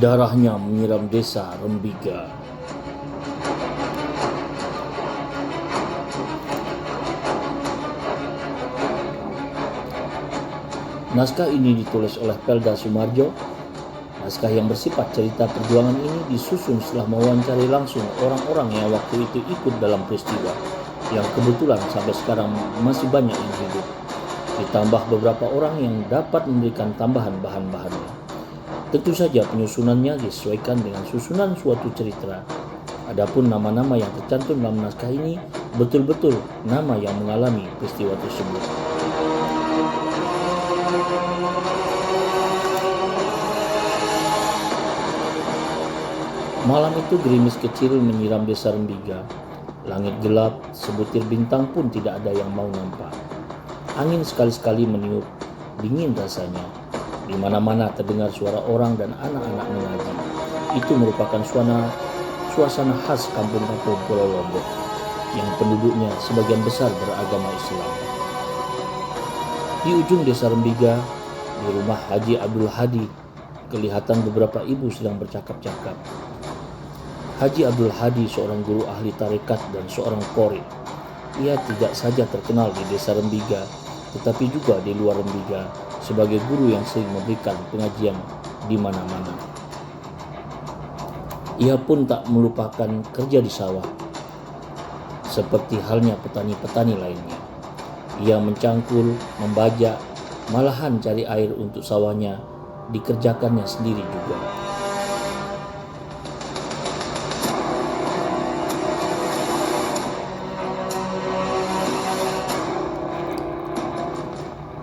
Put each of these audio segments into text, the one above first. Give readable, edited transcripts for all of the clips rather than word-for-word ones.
Darahnya menyiram desa Rembiga. Naskah ini ditulis oleh Pelda Sumarjo. Naskah yang bersifat cerita perjuangan ini disusun setelah mewawancari langsung orang-orang yang waktu itu ikut dalam peristiwa, yang kebetulan sampai sekarang masih banyak yang hidup, ditambah beberapa orang yang dapat memberikan tambahan bahan-bahannya. Tentu saja penyusunannya disesuaikan dengan susunan suatu cerita. Adapun nama-nama yang tercantum dalam naskah ini betul-betul nama yang mengalami peristiwa tersebut. Malam itu gerimis kecil menyiram desa Rembiga. Langit gelap, sebutir bintang pun tidak ada yang mau nampak. Angin sekali-sekali meniup, dingin rasanya. Di mana-mana terdengar suara orang dan anak-anak mengaji. Itu merupakan suasana khas kampung-kampung Pulau Lombok yang penduduknya sebagian besar beragama Islam. Di ujung desa Rembiga, di rumah Haji Abdul Hadi, kelihatan beberapa ibu sedang bercakap-cakap. Haji Abdul Hadi seorang guru ahli tarekat dan seorang qori. Ia tidak saja terkenal di desa Rembiga, tetapi juga di luar Rembiga sebagai guru yang sering memberikan pengajian di mana-mana. Ia pun tak melupakan kerja di sawah, seperti halnya petani-petani lainnya. Ia mencangkul, membajak, malahan cari air untuk sawahnya dikerjakannya sendiri juga.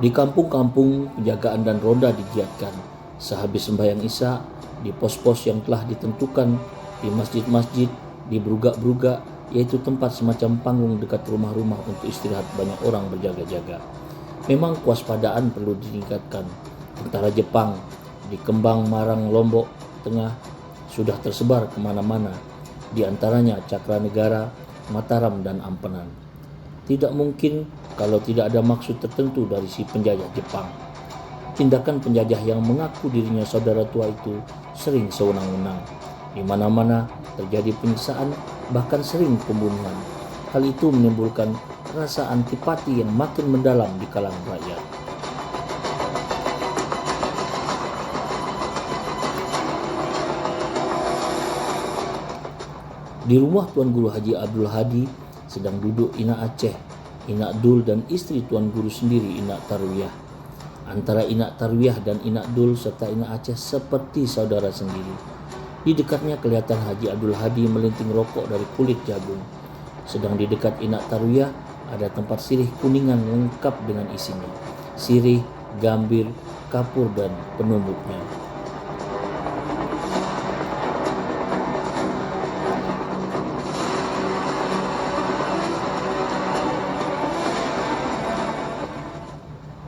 Di kampung-kampung, penjagaan dan ronda digiatkan. Sehabis sembahyang Isya, di pos-pos yang telah ditentukan, di masjid-masjid, di berugak-berugak, yaitu tempat semacam panggung dekat rumah-rumah untuk istirahat banyak orang berjaga-jaga. Memang kewaspadaan perlu ditingkatkan. Tentara Jepang di Kembang, Marang, Lombok Tengah sudah tersebar kemana-mana, di antaranya Cakranegara, Mataram, dan Ampenan. Tidak mungkin kalau tidak ada maksud tertentu dari si penjajah Jepang. Tindakan penjajah yang mengaku dirinya saudara tua itu sering sewenang-wenang. Di mana-mana terjadi penyiksaan, bahkan sering pembunuhan. Hal itu menimbulkan rasa antipati yang makin mendalam di kalangan rakyat. Di rumah Tuan Guru Haji Abdul Hadi sedang duduk Ina Aceh, Ina Dul, dan istri Tuan Guru sendiri, Ina Tarwiyah. Antara Ina Tarwiyah dan Ina Dul serta Ina Aceh seperti saudara sendiri. Di dekatnya kelihatan Haji Abdul Hadi melinting rokok dari kulit jagung. Sedang di dekat Ina Tarwiyah ada tempat sirih kuningan lengkap dengan isinya. Sirih, gambir, kapur, dan penumbuknya.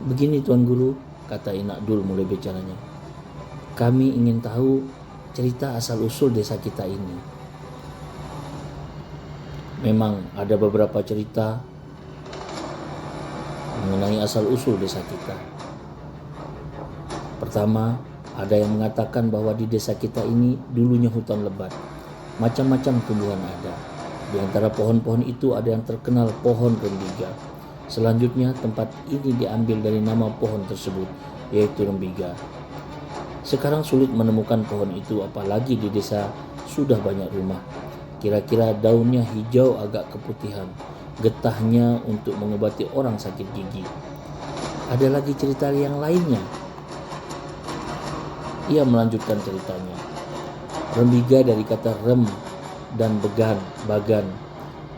Begini Tuan Guru, kata Ina Dul mulai bicaranya. Kami ingin tahu cerita asal-usul desa kita ini. Memang ada beberapa cerita mengenai asal-usul desa kita. Pertama, ada yang mengatakan bahwa di desa kita ini dulunya hutan lebat. Macam-macam tumbuhan ada. Di antara pohon-pohon itu ada yang terkenal pohon Rembiga. Selanjutnya tempat ini diambil dari nama pohon tersebut, yaitu Rembiga. Sekarang sulit menemukan pohon itu, apalagi di desa sudah banyak rumah. Kira-kira daunnya hijau agak keputihan, getahnya untuk mengobati orang sakit gigi. Ada lagi cerita yang lainnya. Ia melanjutkan ceritanya. Rembiga dari kata rem dan bagan.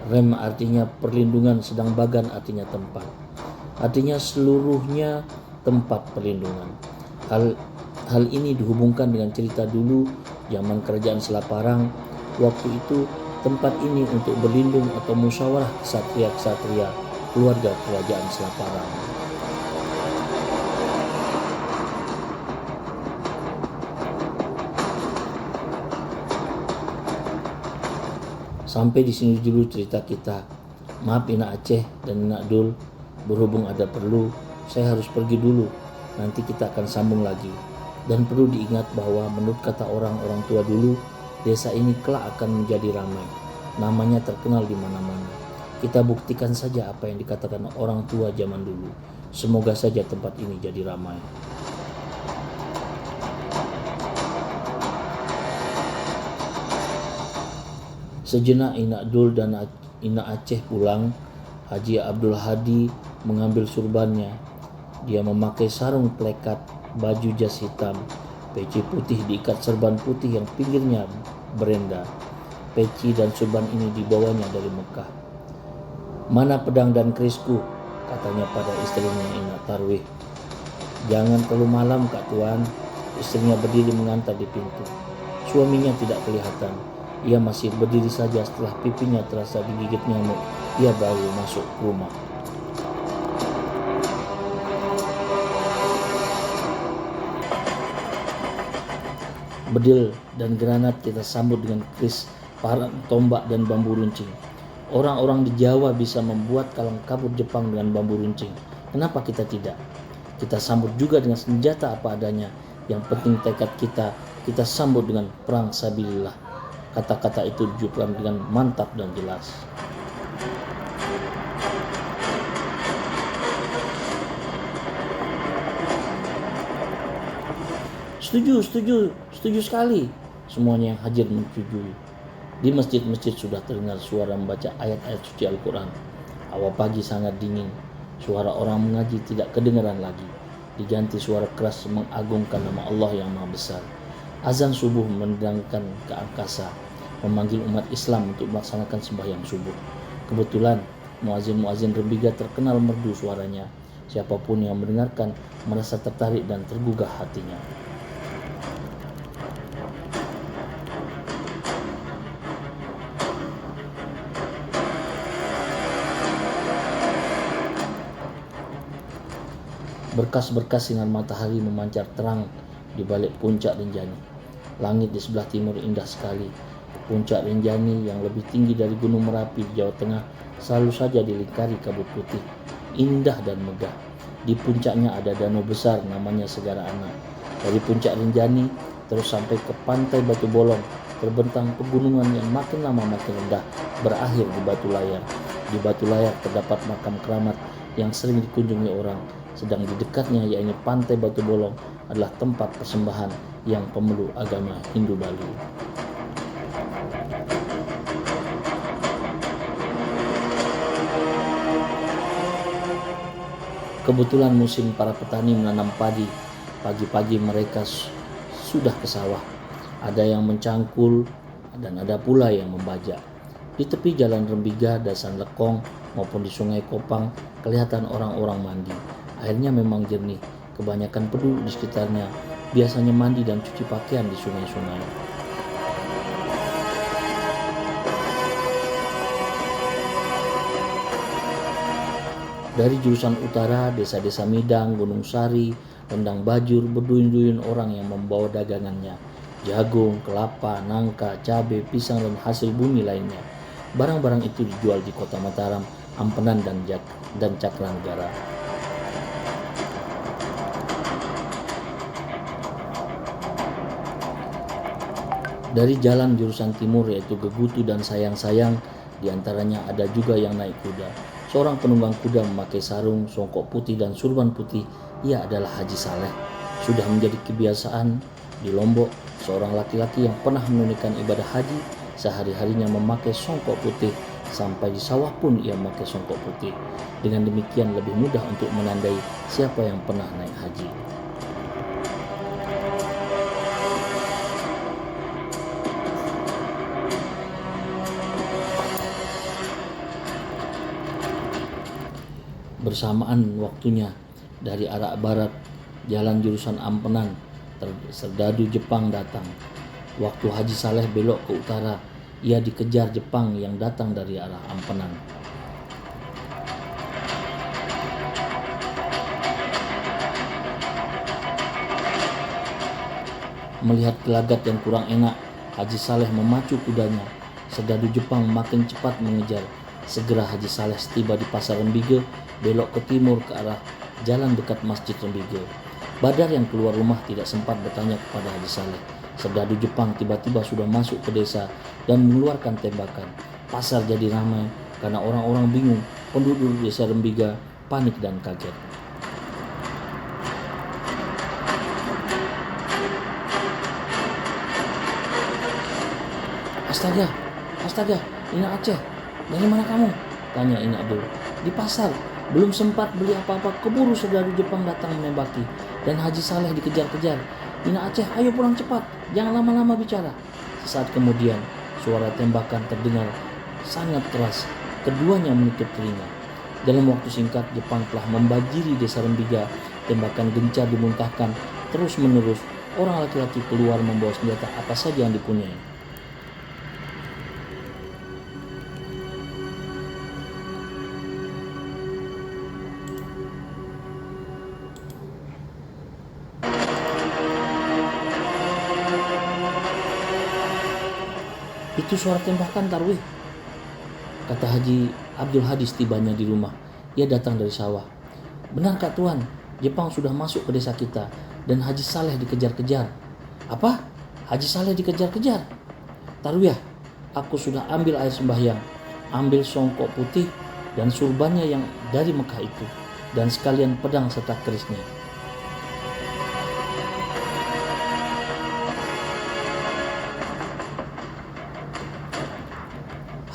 Rem artinya perlindungan, sedang bagan artinya tempat. Artinya seluruhnya tempat perlindungan. Hal ini dihubungkan dengan cerita dulu zaman kerajaan Selaparang. Waktu itu tempat ini untuk berlindung atau musyawarah ksatria-ksatria keluarga kerajaan Selaparang. Sampai di sini dulu cerita kita. Maaf Ina Aceh dan Ina Dul, berhubung ada perlu, saya harus pergi dulu. Nanti kita akan sambung lagi. Dan perlu diingat bahwa menurut kata orang-orang tua dulu, desa ini kelak akan menjadi ramai. Namanya terkenal di mana-mana. Kita buktikan saja apa yang dikatakan orang tua zaman dulu. Semoga saja tempat ini jadi ramai. Sejenak Ina Dul dan Ina Aceh pulang. Haji Abdul Hadi mengambil surbannya. Dia memakai sarung plekat, baju jas hitam, peci putih diikat serban putih yang pinggirnya berenda. Peci dan surban ini dibawanya dari Mekah. "Mana pedang dan kerisku?" katanya pada istrinya Ina Tarwih. "Jangan terlalu malam, Kak Tuan." Istrinya berdiri mengantar di pintu. Suaminya tidak kelihatan. Ia masih berdiri saja. Setelah pipinya terasa digigit nyamuk, ia baru masuk rumah. Bedil dan granat kita sambut dengan keris, parang, tombak, dan bambu runcing. Orang-orang di Jawa bisa membuat kalang kabut Jepang dengan bambu runcing. Kenapa kita tidak? Kita sambut juga dengan senjata apa adanya. Yang penting tekad kita sambut dengan perang sabilillah. Kata-kata itu diucapkan dengan mantap dan jelas. Setuju sekali. Semuanya yang hadir menyetujui. Di masjid-masjid sudah terdengar suara membaca ayat-ayat suci Al-Quran. Awal pagi sangat dingin. Suara orang mengaji tidak kedengaran lagi. Diganti suara keras mengagungkan nama Allah yang Maha Besar. Azan subuh mendengangkan ke angkasa, memanggil umat Islam untuk melaksanakan sembahyang subuh. Kebetulan muazin-muazin Rembiga terkenal merdu suaranya. Siapapun yang mendengarkan merasa tertarik dan tergugah hatinya. Berkas-berkas sinar matahari memancar terang di balik puncak Rinjani. Langit di sebelah timur indah sekali. Puncak Rinjani yang lebih tinggi dari Gunung Merapi di Jawa Tengah selalu saja dilingkari kabut putih, indah dan megah. Di puncaknya ada danau besar namanya Segara Anak. Dari puncak Rinjani terus sampai ke pantai Batu Bolong, terbentang pegunungan yang makin lama makin rendah, berakhir di Batu Layar. Di Batu Layar terdapat makam keramat yang sering dikunjungi orang. Sedang di dekatnya, yaitu pantai Batu Bolong, adalah tempat persembahan yang pemeluk agama Hindu Bali. Kebetulan musim para petani menanam padi. Pagi-pagi mereka sudah ke sawah. Ada yang mencangkul dan ada pula yang membajak. Di tepi jalan Rembiga, Dasan Lekong maupun di Sungai Kopang kelihatan orang-orang mandi. Airnya memang jernih. Kebanyakan penduduk di sekitarnya biasanya mandi dan cuci pakaian di sungai-sungai. Dari jurusan utara, desa-desa Midang, Gunung Sari, Rendang Bajur, berduyun-duyun orang yang membawa dagangannya. Jagung, kelapa, nangka, cabai, pisang, dan hasil bumi lainnya. Barang-barang itu dijual di Kota Mataram, Ampenan, dan Cakranegara. Dari jalan jurusan timur yaitu Gegutu dan Sayang-Sayang, diantaranya ada juga yang naik kuda. Seorang penunggang kuda memakai sarung, songkok putih dan surban putih. Ia adalah Haji Saleh. Sudah menjadi kebiasaan di Lombok, seorang laki-laki yang pernah menunaikan ibadah haji sehari-harinya memakai songkok putih. Sampai di sawah pun ia memakai songkok putih. Dengan demikian lebih mudah untuk menandai siapa yang pernah naik haji. Bersamaan waktunya, dari arah barat, jalan jurusan Ampenan, serdadu Jepang datang. Waktu Haji Saleh belok ke utara, ia dikejar Jepang yang datang dari arah Ampenan. Melihat gelagat yang kurang enak, Haji Saleh memacu kudanya. Serdadu Jepang makin cepat mengejar. Segera Haji Saleh tiba di pasar Rembige, belok ke timur ke arah jalan dekat Masjid Rembige. Badar yang keluar rumah tidak sempat bertanya kepada Haji Saleh. Serdadu Jepang tiba-tiba sudah masuk ke desa dan mengeluarkan tembakan. Pasar jadi ramai karena orang-orang bingung. Penduduk desa Rembiga panik dan kaget. Astaga, astaga, Ina Aceh, dari mana kamu? Tanya Ina Abdul. Di pasar, belum sempat beli apa-apa, keburu serdadu Jepang datang menembaki dan Haji Saleh dikejar-kejar. Ina Aceh, ayo pulang cepat, jangan lama-lama bicara. Sesaat kemudian, suara tembakan terdengar sangat keras. Keduanya menutup telinga. Dalam waktu singkat, Jepang telah membanjiri desa Rembiga. Tembakan gencar dimuntahkan terus-menerus. Orang laki-laki keluar membawa senjata apa saja yang dipunyai. Itu suara tembakan, Tarwih, kata Haji Abdul Hadi tibanya di rumah. Ia datang dari sawah. Benar Kak Tuan, Jepang sudah masuk ke desa kita dan Haji Saleh dikejar-kejar. Apa? Haji Saleh dikejar-kejar? Tarwiyah, aku sudah ambil air sembahyang, ambil songkok putih dan surbannya yang dari Mekah itu, dan sekalian pedang serta kerisnya.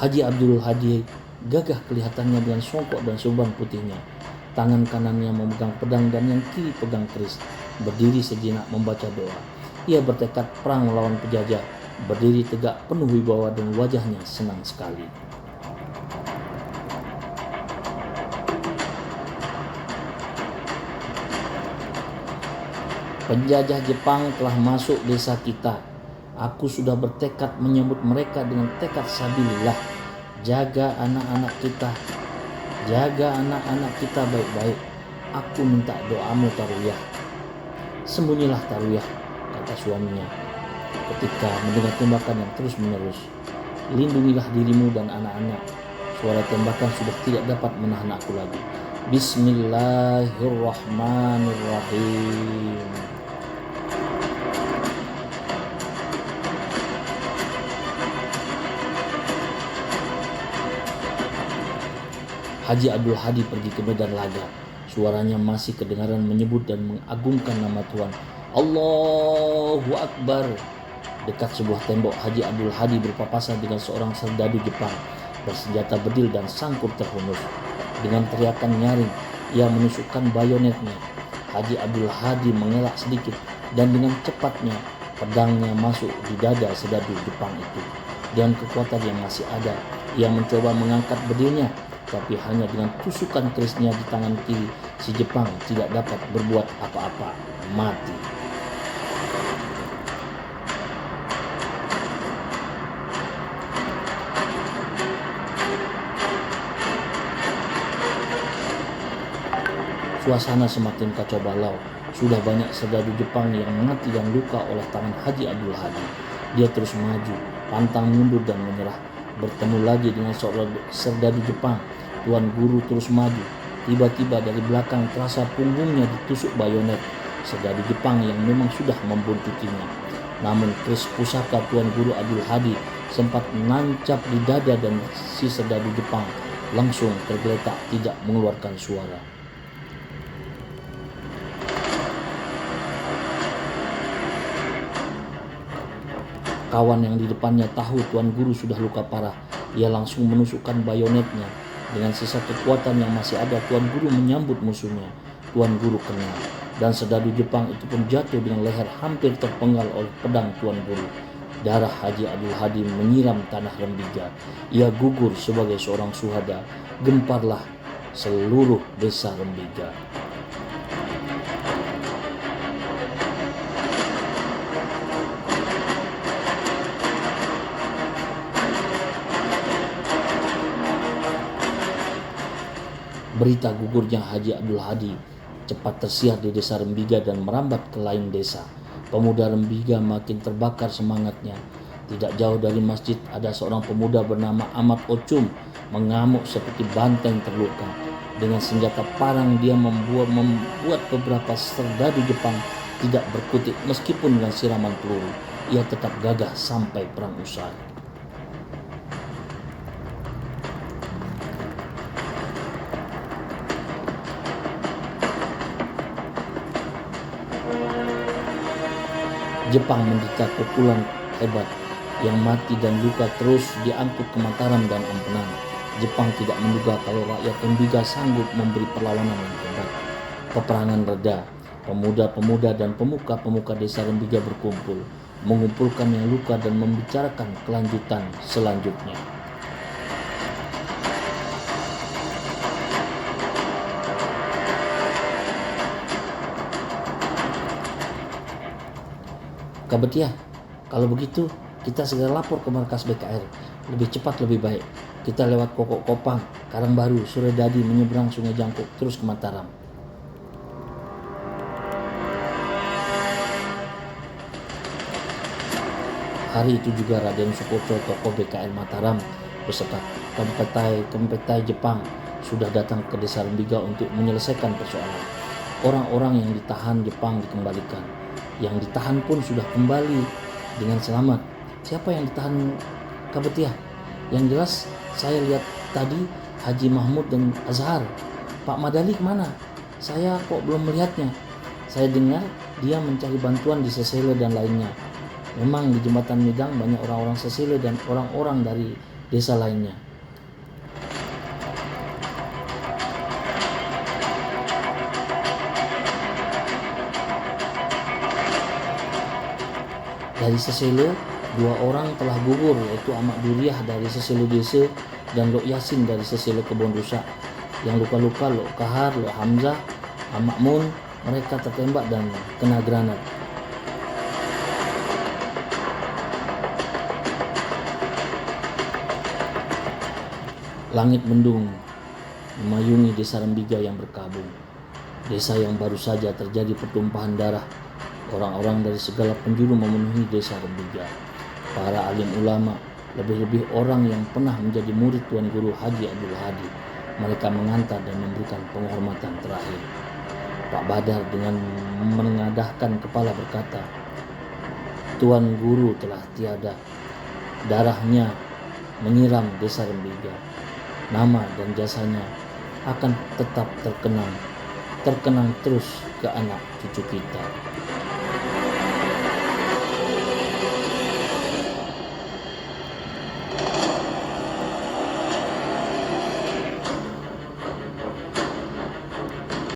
Haji Abdul Hadi gagah kelihatannya dengan songkok dan surban putihnya. Tangan kanannya memegang pedang dan yang kiri pegang keris. Berdiri sejenak membaca doa. Ia bertekad perang melawan penjajah. Berdiri tegak penuh wibawa dan wajahnya senang sekali. Penjajah Jepang telah masuk desa kita. Aku sudah bertekad menyambut mereka dengan tekad sabilillah. Jaga anak-anak kita. Jaga anak-anak kita baik-baik. Aku minta doamu, Tarwiyah. Sembunyilah, Tarwiyah, kata suaminya ketika mendengar tembakan yang terus-menerus. Lindungilah dirimu dan anak-anak. Suara tembakan sudah tidak dapat menahan aku lagi. Bismillahirrahmanirrahim. Haji Abdul Hadi pergi ke medan laga. Suaranya masih kedengaran menyebut dan mengagungkan nama Tuhan. Allahu Akbar. Dekat sebuah tembok, Haji Abdul Hadi berpapasan dengan seorang serdadu Jepang bersenjata bedil dan sangkur terhunus. Dengan teriakan nyaring, ia menusukkan bayonetnya. Haji Abdul Hadi mengelak sedikit dan dengan cepatnya pedangnya masuk di dada serdadu Jepang itu. Dengan kekuatan yang masih ada, ia mencoba mengangkat bedilnya, tapi hanya dengan tusukan kerisnya di tangan kiri, si Jepang tidak dapat berbuat apa-apa, mati. Suasana semakin kacau balau. Sudah banyak serdadu Jepang yang mati dan luka oleh tangan Haji Abdul Hadi. Dia terus maju, pantang mundur dan menyerah. Bertemu lagi dengan seorang serdadu Jepang. Tuan Guru terus maju. Tiba-tiba dari belakang terasa punggungnya ditusuk bayonet serdadu Jepang yang memang sudah membuntutinya. Namun keris pusaka Tuan Guru Abdul Hadi sempat menancap di dada dan si serdadu Jepang langsung tergeletak tidak mengeluarkan suara. Kawan yang di depannya tahu Tuan Guru sudah luka parah. Ia langsung menusukkan bayonetnya. Dengan sisa kekuatan yang masih ada, Tuan Guru menyambut musuhnya. Tuan Guru kena, dan serdadu Jepang itu pun jatuh dengan leher hampir terpenggal oleh pedang Tuan Guru. Darah Haji Abdul Hadi menyiram tanah Rembiga. Ia gugur sebagai seorang syuhada. Gemparlah seluruh desa Rembiga. Berita gugurnya Haji Abdul Hadi cepat tersiar di desa Rembiga dan merambat ke lain desa. Pemuda Rembiga makin terbakar semangatnya. Tidak jauh dari masjid ada seorang pemuda bernama Ahmad Ocum mengamuk seperti banteng terluka. Dengan senjata parang dia membuat beberapa serdadu Jepang tidak berkutik meskipun dengan siraman peluru. Ia tetap gagah sampai perang usai. Jepang menderita pukulan hebat, yang mati dan luka terus diangkut ke Mataram dan Ampenan. Jepang tidak menduga kalau rakyat Rembiga sanggup memberi perlawanan yang hebat. Peperangan reda, pemuda-pemuda dan pemuka-pemuka desa Rembiga berkumpul, mengumpulkan yang luka dan membicarakan kelanjutan selanjutnya. Kabetiah, kalau begitu kita segera lapor ke markas BKR. Lebih cepat lebih baik. Kita lewat Kokok Kopang, Karangbaru, Suredadi, menyeberang Sungai Jangkuk, terus ke Mataram. Hari itu juga Raden Sukoco, tokoh BKR Mataram, beserta kempetai Jepang sudah datang ke desa Rembiga untuk menyelesaikan persoalan. Orang-orang yang ditahan Jepang dikembalikan. Yang ditahan pun sudah kembali dengan selamat. Siapa yang ditahan, Kabetiah? Yang jelas saya lihat tadi Haji Mahmud dan Azhar. Pak Madali kemana? Saya kok belum melihatnya. Saya dengar dia mencari bantuan di Sesele dan lainnya. Memang di Jembatan Midang banyak orang-orang Sesele dan orang-orang dari desa lainnya. Dari Sesele, 2 orang telah gugur, yaitu Ahmad Duriah dari Sesele Desa dan Lok Yasin dari Sesele Kebon Rusak. Yang luka-luka Lok Kahar, Lok Hamzah, Ahmad Mun, mereka tertembak dan kena granat. Langit mendung memayungi desa Rembiga yang berkabung. Desa yang baru saja terjadi pertumpahan darah. Orang-orang dari segala penjuru memenuhi desa Rembiga. Para alim ulama, lebih-lebih orang yang pernah menjadi murid Tuan Guru Haji Abdul Hadi. Mereka mengantar dan memberikan penghormatan terakhir. Pak Badar dengan menengadahkan kepala berkata, Tuan Guru telah tiada. Darahnya menyiram desa Rembiga. Nama dan jasanya akan tetap terkenang terus ke anak cucu kita.